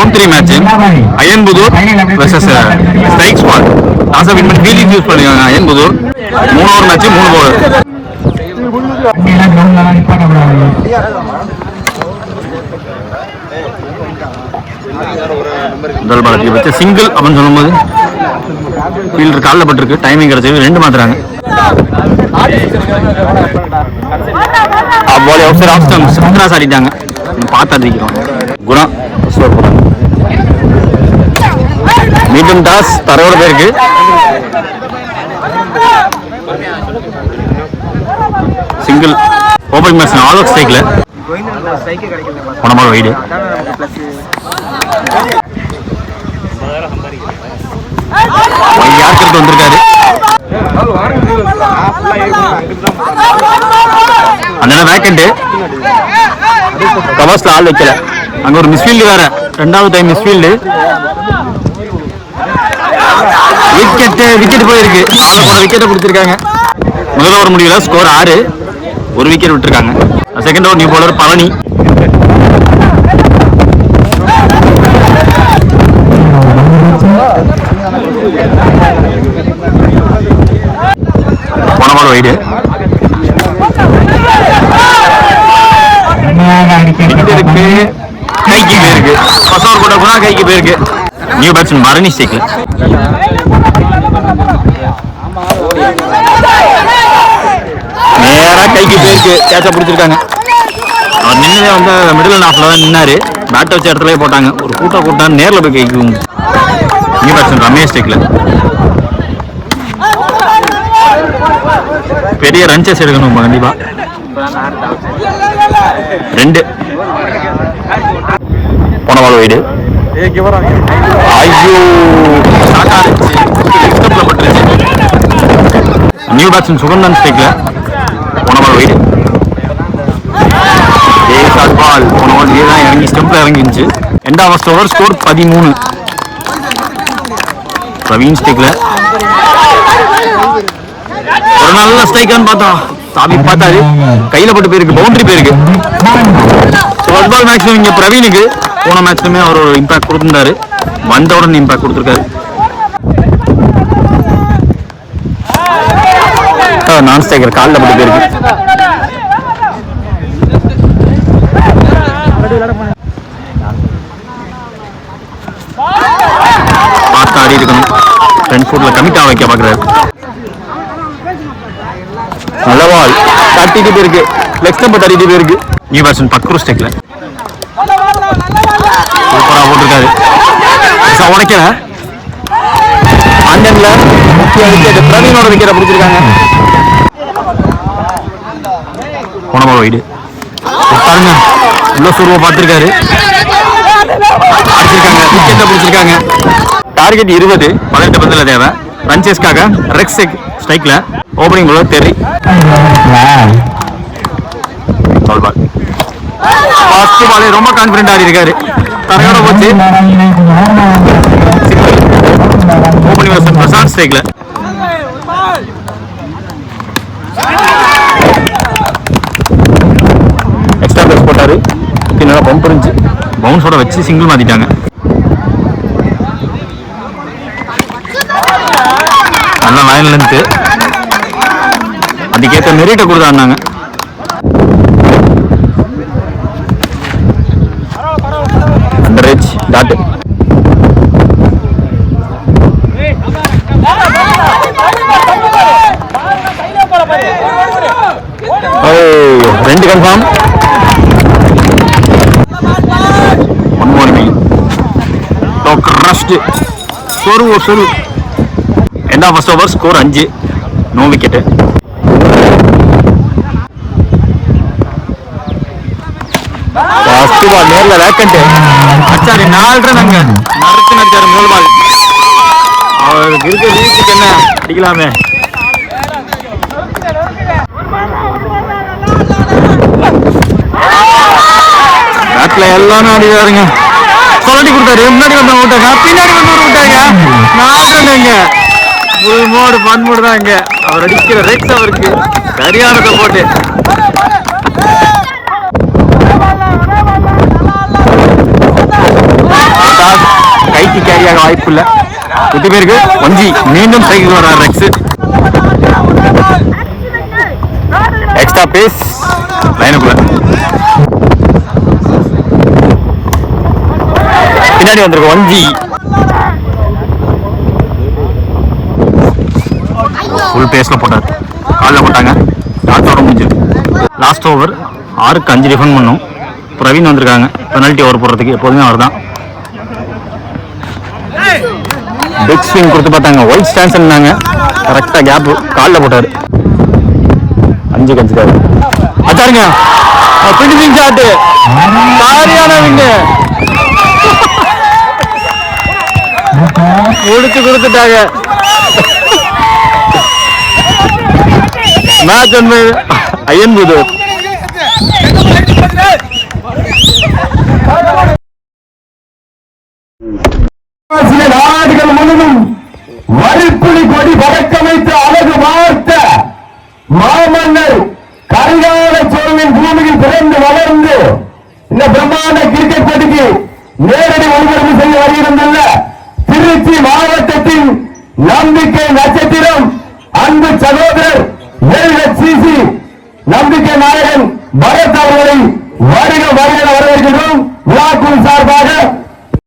Round 3 match Ayanputhur versus strike squad. Toss win பண்ணி fielding use பண்ணிருக்காங்க Ayanputhur. 3 over match 3 bowler. முதல் பாலத்தில் வச்சு சிங்கிள் அப்படின்னு சொல்லும்போது ஃபீல்டர் காலில் பட்டிருக்கு. டைமிங் கிடைச்சது 2 மாத்துறாங்க. Ball outside off stumps cross ஆடிட்டாங்க. பார்த்து அடிக்கிறோம். குணா ஸ்கோர் போறாங்க. மீடியம் டாஸ் தரையோட போயிருக்கு. Single opening match all out ஸ்ட்ரைக்ல போன பால் வைடு. யாருக்கு வந்திருக்காரு அந்த வேக்கண்ட் கவர்ஸ்ல ஆள் வைக்கல. அங்க ஒரு மிஸ்ஃபீல்டு வேற, 2வது டைம் மிஸ்ஃபீல்டு. விக்கெட் போயிருக்கு. விக்கெட்டை பிடிச்சிருக்காங்க. முதல் ஓவர் முடியல. ஸ்கோர் 6. 1 விக்கெட் விட்டுருக்காங்க. Second over new bowler Palani. போன பால் வைடு. கைக்கு போயிருக்கு. ஃபர்ஸ்ட் ஓவர் போட்ட குணா கைக்கு போயிருக்கு. நியூ பேட்ஸ்மேன் பரணி ஸ்டேக் நேரா கைக்கு போயிருக்கு. கேட்ச பிடிச்சிருக்காங்க. அவர் நின்னதே வந்து மிடில் ஆஃப்ல தான் நின்னாரு. பேட் வச்ச இடத்துல போட்டாங்க. ஒரு கூட்டம் நேர்ல போய் கைக்கு. நியூ பேட்ஸ்மேன் ரமேஷ் ஸ்டேக்ல பெரிய ரன்சஸ் எடுக்கணும் கண்டிப்பா. 2 போன பால் வைடு. ஐயோ நியூ பேட்ஸ்மேன் சுகந்தன் ஸ்டேக்ல போன பால் வைடு. பால் போன பால் தான் இறங்கி ஸ்டெம்ப்ல இறங்கிருந்துச்சு. 2வது ஓவர் ஸ்கோர் 13. பிரவீன் ஸ்டேக்ல ஒரு நல்ல ஸ்ட்ரைக்கான்னு பார்த்தா சாமி பார்த்தாரு. கையில போட்டு போயிருக்கு. பவுண்டரி போயிருக்கு. ஃபர்ஸ்ட் பால் மேக்ஸிமம் இங்க பிரவீனுக்கு. போன மேட்ச்லுமே அவர் ஒரு இம்பாக்ட் கொடுத்திருந்தாரு. வந்தவுடன் இம்பாக்ட் கொடுத்திருக்காரு. நான் ஸ்ட்ரைக்கர் காலில் போட்டு போயிருக்கு. பார்த்து ஆடி இருக்கணும். ஃப்ரண்ட் ஃபுட்ல கமிட் ஆக வைக்க பாக்குறாரு. நல்ல பால் தட்டிட்டு போயிருக்கு. லெக் ஸ்டம்ப் தட்டிட்டு போயிருக்கு. நியூ பேட்ஸ்மேன் பக்ரு ஸ்டேக்ல சூப்பரா போட்டிருக்காரு. உடைக்கல. அண்டன்ல முக்கிய விக்கெட் பிரவீனோட விக்கெட்டை பிடிச்சிருக்காங்க. போன பால் வைடு. பாருங்க உள்ள சுருவ பார்த்திருக்காரு. அடிச்சிருக்காங்க. விக்கெட்டை பிடிச்சிருக்காங்க. டார்கெட் 20. 18 பந்துல தேவை. ரன்சேஸ்க்காக ரெக்ஸ் ஸ்ட்ரைக்ல ஓபனிங் பவுலர் தெரி. ஃபர்ஸ்ட் பாலே ரொம்ப கான்ஃபிடென்ட் ஆடி இருக்காரு. தரையோட போச்சு. ஓபனிங் பவுலர் பிரசாந்த் ஸ்ட்ரைக்ல எக்ஸ்ட்ரா பேஸ் போட்டாரு. நல்லா பம்ப் இருந்துச்சு. பவுன்ஸோட வச்சு சிங்கிள் மாத்திட்டாங்க. நல்ல லைன் லென்த். அதுக்கேற்ற மெரிட்டை கொடுத்தாங்க. அண்டர் டாட். ரெண்டு கன்ஃபார்ம். சொரு என்ன first over score 5. No wicket. First ball நேர்ல வேக்கண்ட். அச்சாரி 4 ரன் அங்க நறுக்கு முதல் பால். அவருக்கு இருக்க ரீச்சுக்கு என்ன அடிக்கலாமே. பேட்ல எல்லாமே ஆடிதாருங்க. சொல்லி கொடுத்தாரு. முன்னாடி வந்து விட்டாங்க. பின்னாடி வந்து விட்டாங்க. 4 ரன்னுங்க. ஃபுல் மோடு பன் மோடு தான் இங்க. அவர் அடிக்கிற ரெக்ஸ் அவருக்கு சரியானதை போட்டு வஞ்சிக்கு கேரியாக வாய்ப்பு இல்லை. 8 பேருக்கு வஞ்சி மீண்டும் சைக்கிள் வர்றார் ரெக்ஸ். எக்ஸ்ட்ரா பேஸ் லைனுக்குள்ள பின்னாடி வந்திருக்கும் வஞ்சி. ஃபுல் பேஸ்ல போட்டார், காலில் போட்டாங்க. டாட்டோட முடிஞ்சது. லாஸ்ட் ஓவர் 6க்கு 5 டிஃபன் பண்ணும். பிரவீன் வந்திருக்காங்க பெனல்ட்டி ஓவர் போடுறதுக்கு. எப்போதுமே அவர் தான். பிக் ஸ்விங் கொடுத்து பார்த்தாங்க, ஒயிட் ஸ்டான்ஸ் இருந்தாங்க. கரெக்டாக கேப் காலில் போட்டார். 5க்கு 5 அச்சாருங்க. பிடிச்சிங் ஷாட்டு சாரியானவங்க முடிச்சு கொடுத்துட்டாங்க. மேட்ச் வந்து ஐயன்புது. சில நாடுகள் முழுவதும் வரிப்புலி கொடி பறக்கமைத்து அழகு பார்த்த மாமன்னர் கரிகால சோழனின் பூமியில் பிறந்து வளர்ந்து இந்த பிரம்மாண்ட கிரிக்கெட் போட்டிக்கு நேரடி ஒளிபரப்பு செய்ய வருகிறதுள்ள திருச்சி மாவட்டத்தின் நம்பிக்கை நட்சத்திரம் அன்பு சகோதரர் LHCC நம்பிக்கை நாயகன் பரத் அவர்களை வருக வருக வரவேற்கிறோம். விழாக்குழு சார்பாக